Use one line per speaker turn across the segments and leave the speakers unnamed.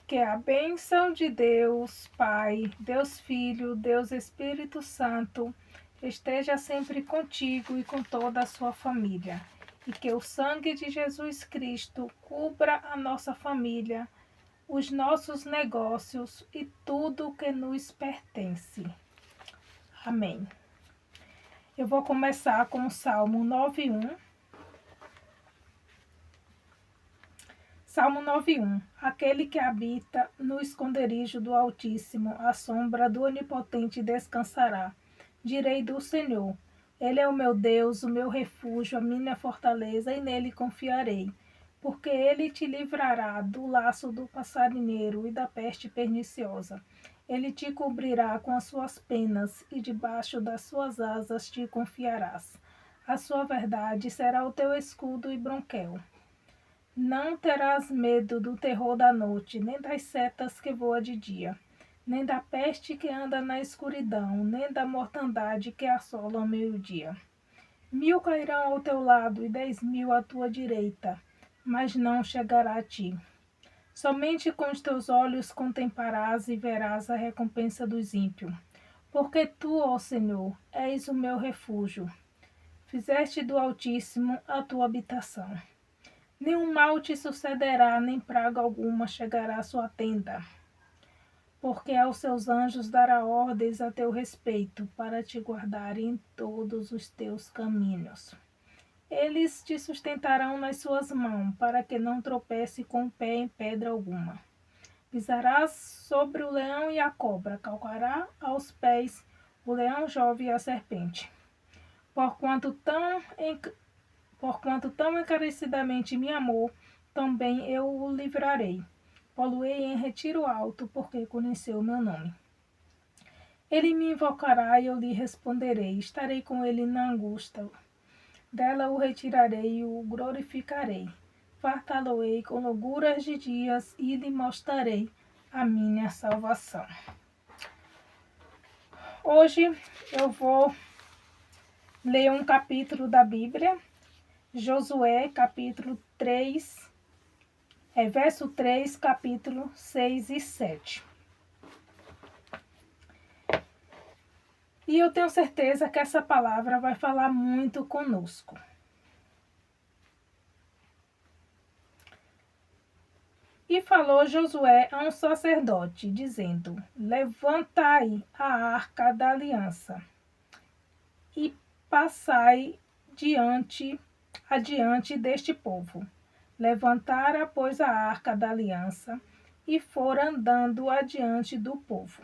Que a bênção de Deus Pai, Deus Filho, Deus Espírito Santo esteja sempre contigo e com toda a sua família. E que o sangue de Jesus Cristo cubra a nossa família, os nossos negócios e tudo que nos pertence. Amém. Eu vou começar com o Salmo 9:1. Salmo 9:1. Aquele que habita no esconderijo do Altíssimo, à sombra do Onipotente descansará. Direi do Senhor: Ele é o meu Deus, o meu refúgio, a minha fortaleza, e nele confiarei. Porque ele te livrará do laço do passarinheiro e da peste perniciosa. Ele te cobrirá com as suas penas, e debaixo das suas asas te confiarás. A sua verdade será o teu escudo e bronquel. Não terás medo do terror da noite, nem das setas que voam de dia, nem da peste que anda na escuridão, nem da mortandade que assola ao meio-dia. 1.000 cairão ao teu lado e 10.000 à tua direita, mas não chegará a ti. Somente com os teus olhos contemplarás e verás a recompensa dos ímpios. Porque tu, ó Senhor, és o meu refúgio. Fizeste do Altíssimo a tua habitação. Nenhum mal te sucederá, nem praga alguma chegará à sua tenda. Porque aos seus anjos dará ordens a teu respeito, para te guardarem em todos os teus caminhos. Eles te sustentarão nas suas mãos, para que não tropece com o pé em pedra alguma. Pisarás sobre o leão e a cobra, calcará aos pés o leão jovem e a serpente. Porquanto tão encarecidamente me amou, também eu o livrarei. Poluei em retiro alto, porque conheceu o meu nome. Ele me invocará e eu lhe responderei. Estarei com ele na angústia. Dela o retirarei e o glorificarei. Fartá-lo-ei com longuras de dias e lhe mostrarei a minha salvação. Hoje eu vou ler um capítulo da Bíblia. Josué, capítulo 3, verso 3, capítulo 6 e 7. E eu tenho certeza que essa palavra vai falar muito conosco. E falou Josué a um sacerdote, dizendo: Levantai a arca da aliança e passai adiante deste povo. Levantara, pois, a arca da aliança e fora andando adiante do povo.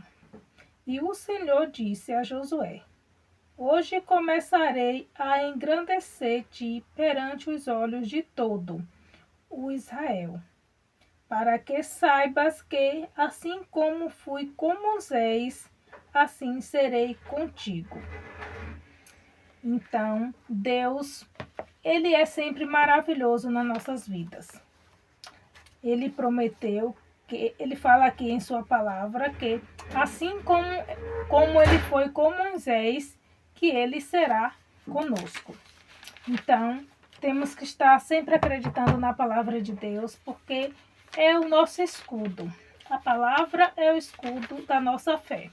E o Senhor disse a Josué: Hoje começarei a engrandecer-te perante os olhos de todo o Israel, para que saibas que, assim como fui com Moisés, assim serei contigo. Então, Deus, Ele é sempre maravilhoso nas nossas vidas. Ele prometeu, que Ele fala aqui em sua palavra, que assim como Ele foi com Moisés, que Ele será conosco. Então, temos que estar sempre acreditando na palavra de Deus, porque é o nosso escudo. A palavra é o escudo da nossa fé.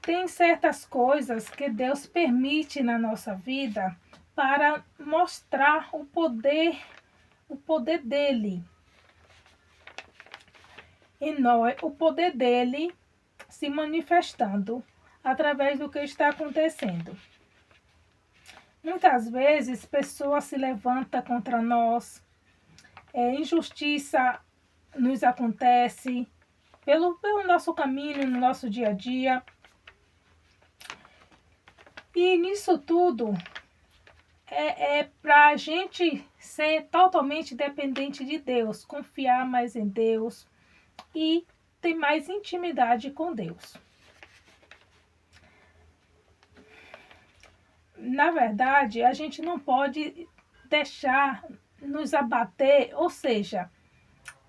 Tem certas coisas que Deus permite na nossa vida para mostrar o poder dele em nós, o poder dele se manifestando através do que está acontecendo. Muitas vezes pessoas se levantam contra nós, injustiça nos acontece pelo nosso caminho, no nosso dia a dia. E nisso tudo é para a gente ser totalmente dependente de Deus, confiar mais em Deus e ter mais intimidade com Deus. Na verdade, a gente não pode deixar nos abater, ou seja,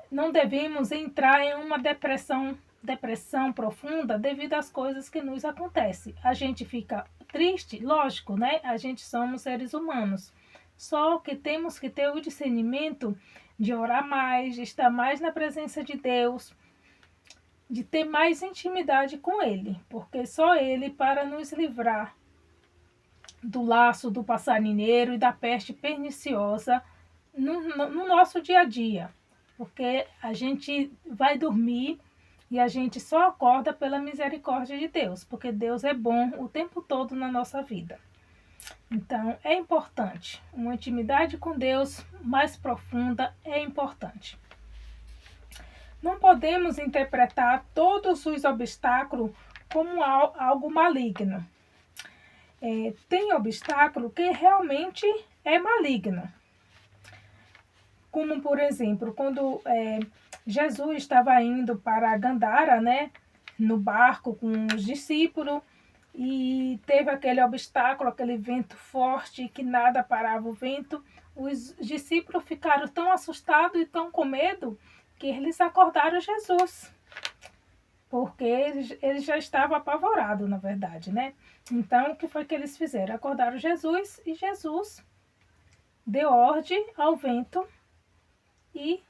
não devemos entrar em uma depressão profunda devido às coisas que nos acontecem. A gente fica triste, lógico, né? A gente somos seres humanos. Só que temos que ter o discernimento de orar mais, de estar mais na presença de Deus, de ter mais intimidade com Ele, porque só Ele para nos livrar do laço do passarinheiro e da peste perniciosa no nosso dia a dia, porque a gente vai dormir e a gente só acorda pela misericórdia de Deus, porque Deus é bom o tempo todo na nossa vida. Então, é importante. Uma intimidade com Deus mais profunda é importante. Não podemos interpretar todos os obstáculos como algo maligno. Tem obstáculo que realmente é maligno. Como, por exemplo, quando Jesus estava indo para Gandara, né, no barco com os discípulos, e teve aquele obstáculo, aquele vento forte, que nada parava o vento. Os discípulos ficaram tão assustados e tão com medo que eles acordaram Jesus, porque eles já estavam apavorados, na verdade, né? Então, o que foi que eles fizeram? Acordaram Jesus e Jesus deu ordem ao vento e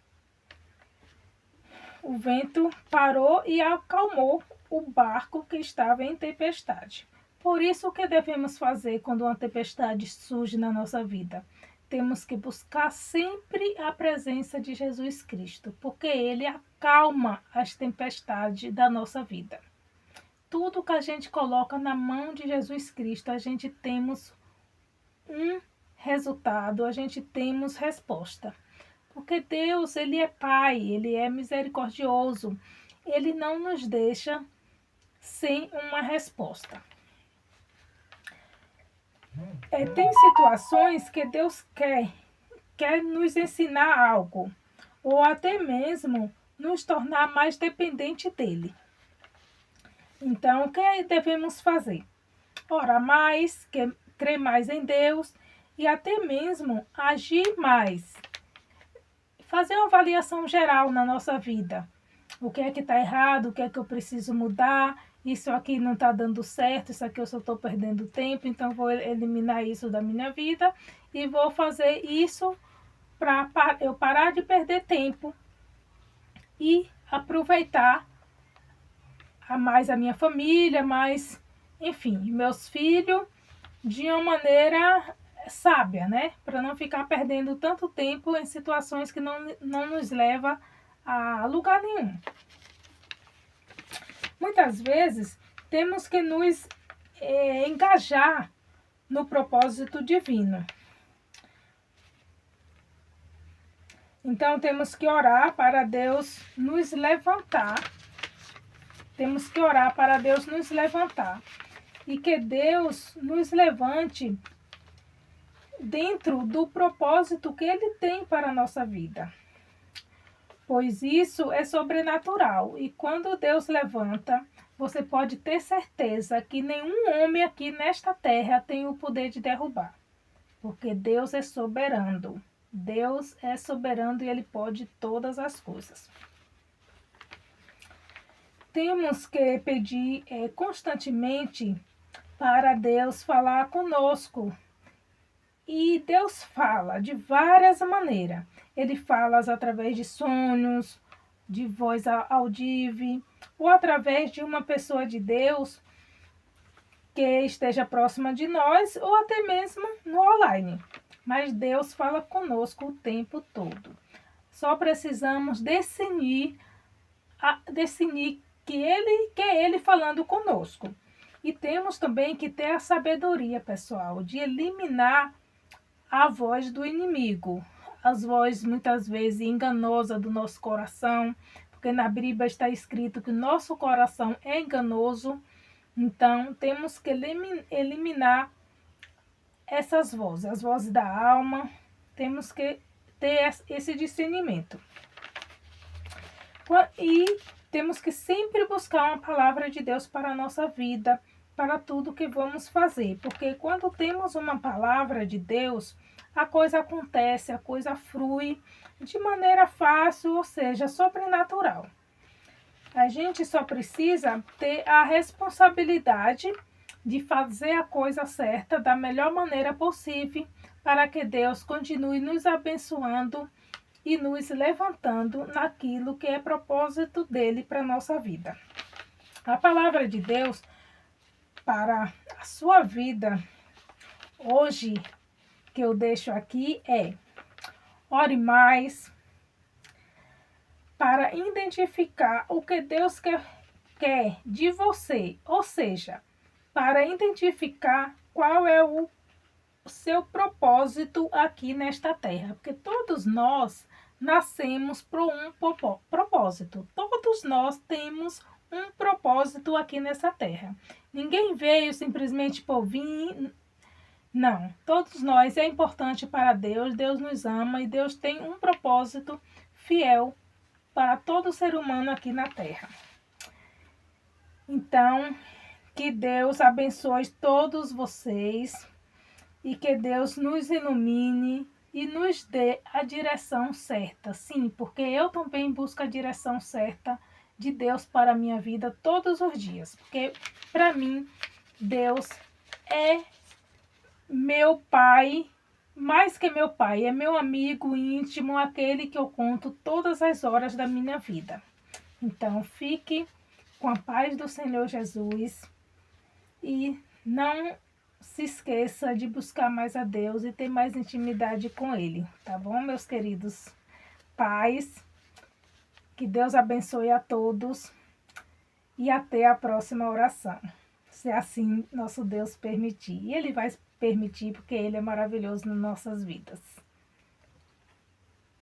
o vento parou e acalmou o barco que estava em tempestade. Por isso, o que devemos fazer quando uma tempestade surge na nossa vida? Temos que buscar sempre a presença de Jesus Cristo, porque Ele acalma as tempestades da nossa vida. Tudo que a gente coloca na mão de Jesus Cristo, a gente temos um resultado, a gente temos resposta. Porque Deus, Ele é Pai, Ele é misericordioso, Ele não nos deixa sem uma resposta. Tem situações que Deus quer nos ensinar algo, ou até mesmo nos tornar mais dependente dEle. Então, o que devemos fazer? Orar mais, crer mais em Deus e até mesmo agir mais. Fazer uma avaliação geral na nossa vida. O que é que está errado, o que é que eu preciso mudar, isso aqui não está dando certo, isso aqui eu só estou perdendo tempo, então vou eliminar isso da minha vida e vou fazer isso para eu parar de perder tempo e aproveitar mais a minha família, mais, enfim, meus filhos, de uma maneira sábia, né? Para não ficar perdendo tanto tempo em situações que não nos leva a lugar nenhum. Muitas vezes temos que nos engajar no propósito divino. Então temos que orar para Deus nos levantar. Temos que orar para Deus nos levantar. E que Deus nos levante dentro do propósito que Ele tem para a nossa vida. Pois isso é sobrenatural. E quando Deus levanta, você pode ter certeza que nenhum homem aqui nesta terra tem o poder de derrubar. Porque Deus é soberano. Deus é soberano e Ele pode todas as coisas. Temos que pedir constantemente para Deus falar conosco. E Deus fala de várias maneiras. Ele fala através de sonhos, de voz audível, ou através de uma pessoa de Deus que esteja próxima de nós, ou até mesmo no online. Mas Deus fala conosco o tempo todo. Só precisamos discernir que é Ele falando conosco. E temos também que ter a sabedoria, pessoal, de eliminar a voz do inimigo, as vozes muitas vezes enganosas do nosso coração, porque na Bíblia está escrito que o nosso coração é enganoso. Então temos que eliminar essas vozes, as vozes da alma. Temos que ter esse discernimento. E temos que sempre buscar uma palavra de Deus para a nossa vida, para tudo que vamos fazer. Porque quando temos uma palavra de Deus, a coisa acontece, a coisa flui de maneira fácil, ou seja, sobrenatural. A gente só precisa ter a responsabilidade de fazer a coisa certa da melhor maneira possível para que Deus continue nos abençoando e nos levantando naquilo que é propósito dele para a nossa vida. A palavra de Deus para a sua vida hoje que eu deixo aqui é: ore mais para identificar o que Deus quer de você, ou seja, para identificar qual é o seu propósito aqui nesta terra, porque todos nós nascemos por um propósito, todos nós temos um propósito aqui nessa terra. Ninguém veio simplesmente por vir, não. Todos nós é importante para Deus, Deus nos ama e Deus tem um propósito fiel para todo ser humano aqui na terra. Então, que Deus abençoe todos vocês e que Deus nos ilumine e nos dê a direção certa. Sim, porque eu também busco a direção certa de Deus para a minha vida todos os dias. Porque para mim, Deus é meu pai, mais que meu pai, é meu amigo íntimo, aquele que eu conto todas as horas da minha vida. Então, fique com a paz do Senhor Jesus e não se esqueça de buscar mais a Deus e ter mais intimidade com Ele, tá bom, meus queridos pais? Que Deus abençoe a todos e até a próxima oração, se assim nosso Deus permitir. E Ele vai permitir porque Ele é maravilhoso nas nossas vidas.